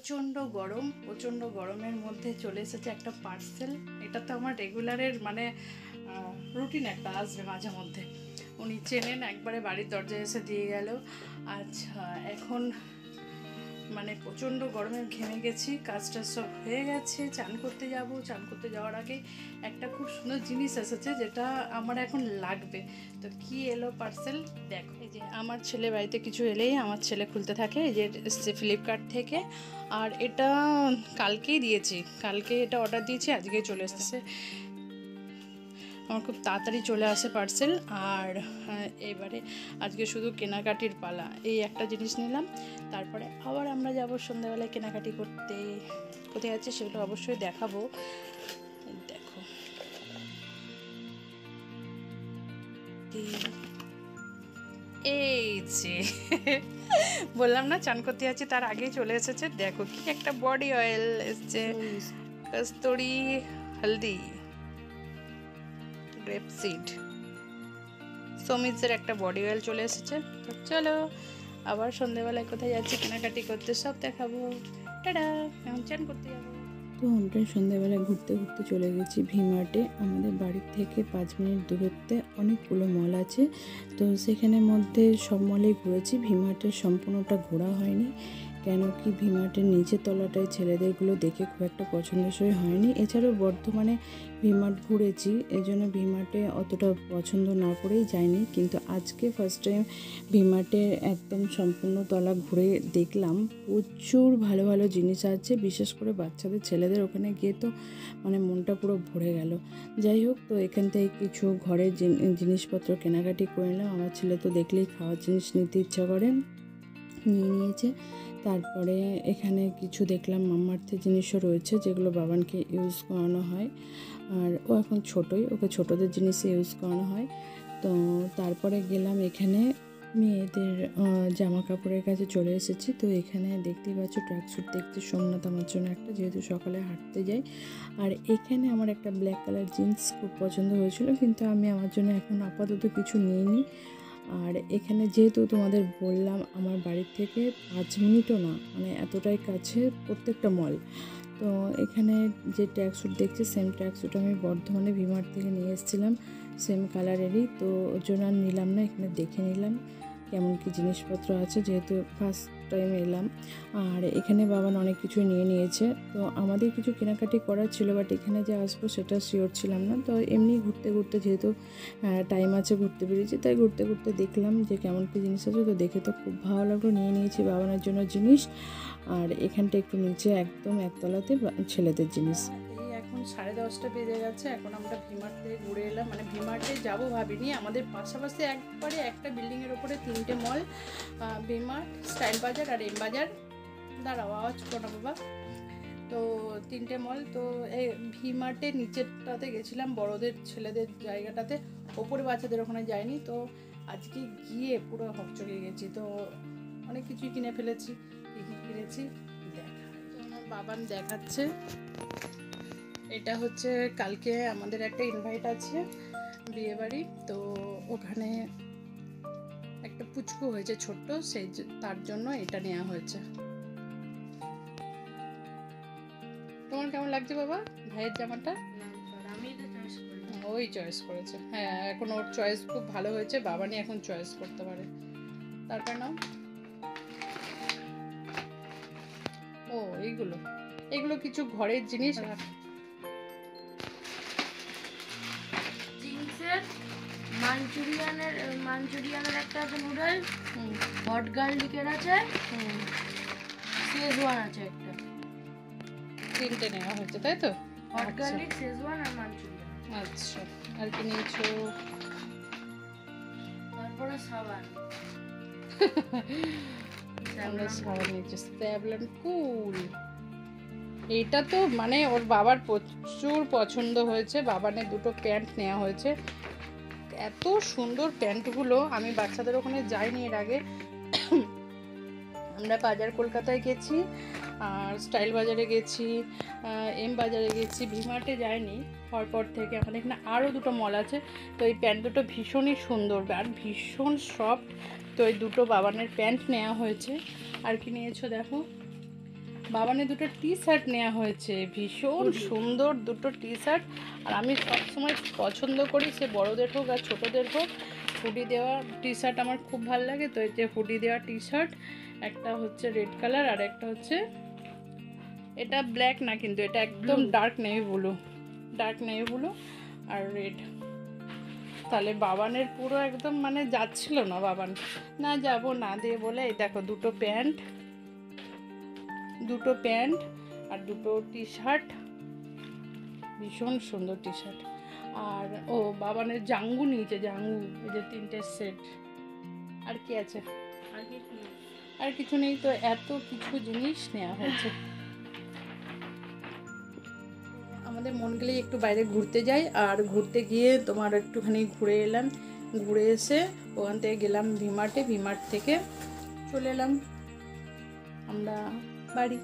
প্রচণ্ড গরম, প্রচণ্ড গরমের মধ্যে চলে এসেছে একটা পার্সেল। এটা তো আমার রেগুলারের মানে রুটিন একটা আসবে মাঝে মধ্যে। উনি চেনেন, একবারে বাড়ির দরজায় এসে দিয়ে গেল। আচ্ছা, এখন মানে প্রচণ্ড গরমে ঘেমে গেছি, কাজটা সব হয়ে গেছে, চান করতে যাব। চান করতে যাওয়ার আগে একটা খুব সুন্দর জিনিস এসেছে যেটা আমার এখন লাগবে। তো কি এলো পার্সেল দেখো। এই যে আমার ছেলে বাড়িতে কিছু এলেই আমার ছেলে খুলতে থাকে। এই যে এসছে ফ্লিপকার্ট থেকে, আর এটা কালকেই দিয়েছি, কালকে এটা অর্ডার দিয়েছি, আজকেই চলে এসেছে। আমার খুব তাড়াতাড়ি চলে আসে পার্সেল। আর এবারে আজকে শুধু কেনাকাটির পালা। এই একটা জিনিস নিলাম, তারপরে আবার আমরা যাব সন্ধ্যাবেলায় কেনাকাটি করতে। কোথায় যাচ্ছে সেগুলো অবশ্যই দেখাবো। দেখো, এই যে বললাম না চান করতে যাচ্ছি, তার আগেই চলে এসেছে। দেখো কি একটা বডি অয়েল এসছে, কস্তুরি হলদি গ্রেপসিড সমিজের একটা বডি অয়েল চলে এসেছে। তো চলো আবার সন্ধ্যেবেলায় কোথায় যাচ্ছি কেনাকাটি করতে সব দেখাবো। টাটা, এখন চান করতে যাবো। তো আমরা সন্ধ্যাবেলা ঘুরতে ঘুরতে চলে গেছি ভিমার্টে। আমাদের বাড়ির থেকে 5 মিনিট দূরত্বে অনেকগুলো মল আছে, তো সেখানের মধ্যে সব মলে ঘুরেছি। ভিমার্টের সম্পূর্ণটা ঘোরা হয়নি, কেন কি ভিমার্টের নিচের তলাটায় ছেলেদেরগুলো দেখে খুব একটা পছন্দসই হয়নি। এছাড়াও বর্ধমানে ভিমার্ট ঘুরেছি, এই জন্য ভিমার্টে অতটা পছন্দ না করেই যাইনি। কিন্তু আজকে ফার্স্ট টাইম ভিমার্টে একদম সম্পূর্ণ তলা ঘুরে দেখলাম। প্রচুর ভালো ভালো জিনিস আছে, বিশেষ করে বাচ্চাদের ছেলেদের ওখানে গিয়ে তো মানে মনটা পুরো ভরে গেল। যাই হোক, তো এখান থেকে কিছু ঘরের জিনিসপত্র কেনাকাটি করে নিলাম। আমার ছেলে তো দেখলেই খাওয়ার জিনিস নিতে ইচ্ছা করে, নিয়ে নিয়েছে। তারপরে এখানে কিছু দেখলাম মামাআর্থের জিনিসও রয়েছে, যেগুলো বাবানকে ইউজ করানো হয়। আর ও এখন ছোটোই, ওকে ছোটোদের জিনিসে ইউজ করানো হয়। তো তারপরে গেলাম এখানে মেয়েদের জামা কাপড়ের কাছে চলে এসেছি। তো এখানে দেখতেই পাচ্ছ ট্র্যাকস্যুট দেখতে সোমনাথ আমার জন্য একটা, যেহেতু সকালে হাঁটতে যাই। আর এখানে আমার একটা ব্ল্যাক কালার জিন্স খুব পছন্দ হয়েছিল, কিন্তু আমি আমার জন্য এখন আপাতত কিছু নিইনি। আর এখানে যেহেতু তোমাদের বললাম আমার বাড়ির থেকে 5 মিনিটও না, মানে এতটাই কাছে প্রত্যেকটা মল। তো এখানে যে ট্র্যাকস্যুট দেখছি সেম ট্র্যাকস্যুট আমি বর্ধমানে ভিমার্ট থেকে নিয়ে এসেছিলাম, সেম কালারেরই। তো ওর জন্য আর নিলাম না, এখানে দেখে নিলাম কেমন কি জিনিসপত্র আছে, যেহেতু ফার্স্ট টাইম এলাম। আর এখানে বাবান অনেক কিছু নিয়ে নিয়েছে। তো আমাদের কিছু কেনাকাটি করার ছিল, বাট এখানে যে আসবো সেটা শিওর ছিলাম না। তো এমনি ঘুরতে ঘুরতে, যেহেতু টাইম আছে ঘুরতে বেরিয়েছি, তাই ঘুরতে ঘুরতে দেখলাম যে কেমন কি জিনিস আছে। তো দেখে তো খুব ভালো লাগলো, নিয়ে নিয়েছি বাবানের জন্য জিনিস। আর এখানটা একটু নিচে একদম একতলাতে ছেলেদের জিনিস। এই এখন 10:30 বেজে গেছে, এখন আমরা ভিমার্ট থেকে ঘুরে এলাম। মানে ভিমার্টে যাবো ভাবিনি, আমাদের পাশাপাশি একবারে একটা বিল্ডিংয়ের ওপরে 3টে মল, ভিমার্ট, স্টাইল বাজার আর এম বাজার। দাঁড়াও, আওয়াজ করো না বাবা। তো 3টে মল। তো এই ভিমার্টের নিচেরটাতে গেছিলাম, বড়দের ছেলেদের জায়গাটাতে, ওপরে বাচ্চাদের ওখানে যাইনি। তো আজকে গিয়ে পুরো হকচকে গেছি, তো অনেক কিছুই কিনে ফেলেছি। কী কী কিনেছি দেখা, তো আমার বাবান দেখাচ্ছে। এটা হচ্ছে কালকে আমাদের একটা ইনভাইট আছে বিয়েবাড়ি, তো ওখানে একটা পুচকু হয়েছে ছোট্ট, সেই তার জন্য এটা নেওয়া হয়েছে। তোমার কেমন লাগছে বাবা ভাইয়ের জামাটা? ওই চয়েস করেছে, হ্যাঁ এখন ওর চয়েস খুব ভালো হয়েছে, বাবানি এখন চয়েস করতে পারে। তারপর নাও, ও এইগুলো এগুলো কিছু ঘরের জিনিস। মাঞ্চুরিয়ানের একটা আছে নুডল, হট গার্লিকের আছে, শেজওয়ান আছে একটা। 3টে নেওয়া হয়েছে তাই তো? হট গার্লিক, শেজওয়ান আর মাঞ্চুরিয়ান। আচ্ছা, আর কি নিয়েছো? তারপরে সাবান। আমরা সাবান নিয়েছি, স্যাভলন কুল। এইটা তো মানে ওর বাবার প্রচুর পছন্দ হয়েছে। বাবানের 2টো প্যান্ট নেওয়া হয়েছে, এত সুন্দর প্যান্টগুলো। আমি বাচ্চাদের ওখানে যাইনি এর আগে। আমরা বাজার কলকাতায় গেছি, আর স্টাইল বাজারে গেছি, এম বাজারে গেছি, ভিমার্টে যাইনি। পরপর থেকে আমাদের এখানে আরও 2টো মল আছে। তো এই প্যান্ট দুটো ভীষণই সুন্দর আর ভীষণ সফট। তো এই 2টো বাবানের প্যান্ট নেওয়া হয়েছে। আর কি নিয়েছো দেখো, বাবানের দুটো টি শার্ট নেওয়া হয়েছে, ভীষণ সুন্দর দুটো টি শার্ট। আর আমি সবসময় পছন্দ করি, সে বড়োদের হোক আর ছোটোদের হোক, হুডি দেওয়া টি শার্ট আমার খুব ভালো লাগে। তো এই যে হুডি দেওয়া টি শার্ট, একটা হচ্ছে রেড কালার আর একটা হচ্ছে, এটা ব্ল্যাক না কিন্তু এটা একদম ডার্ক নেভি ব্লু আর রেড। তাহলে বাবানের পুরো একদম মানে যাচ্ছিল না, বাবান না যাব না দিয়ে বলে এই দেখো দুটো প্যান্ট আর দুটো টি শার্ট, ভীষণ সুন্দর টি শার্ট। আর ও বাবানের জাঙ্গু নিয়েছে, জাঙ্গু, এই যে 3টে সেট। আর কি আছে? আর কিছু নেই। তো এত কিছু জিনিস নেওয়া হয়েছে। আমাদের মন গেলেই একটু বাইরে ঘুরতে যাই, আর ঘুরতে গিয়ে তোমার একটুখানি ঘুরে এলাম। ঘুরে এসে ওখান থেকে গেলাম ভিমার্টে, ভিমার্ট থেকে চলে এলাম আমরা বাড়ি।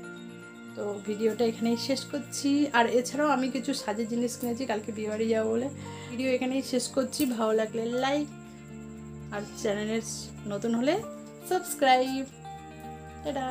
তো ভিডিওটা এখানেই শেষ করছি। আর এছাড়াও আমি কিছু সাজের জিনিস কিনেছি, কালকে বিয়েবাড়ি যাবো বলে। ভিডিও এখানেই শেষ করছি। ভালো লাগলে লাইক, আর চ্যানেলের নতুন হলে সাবস্ক্রাইব। টাটা।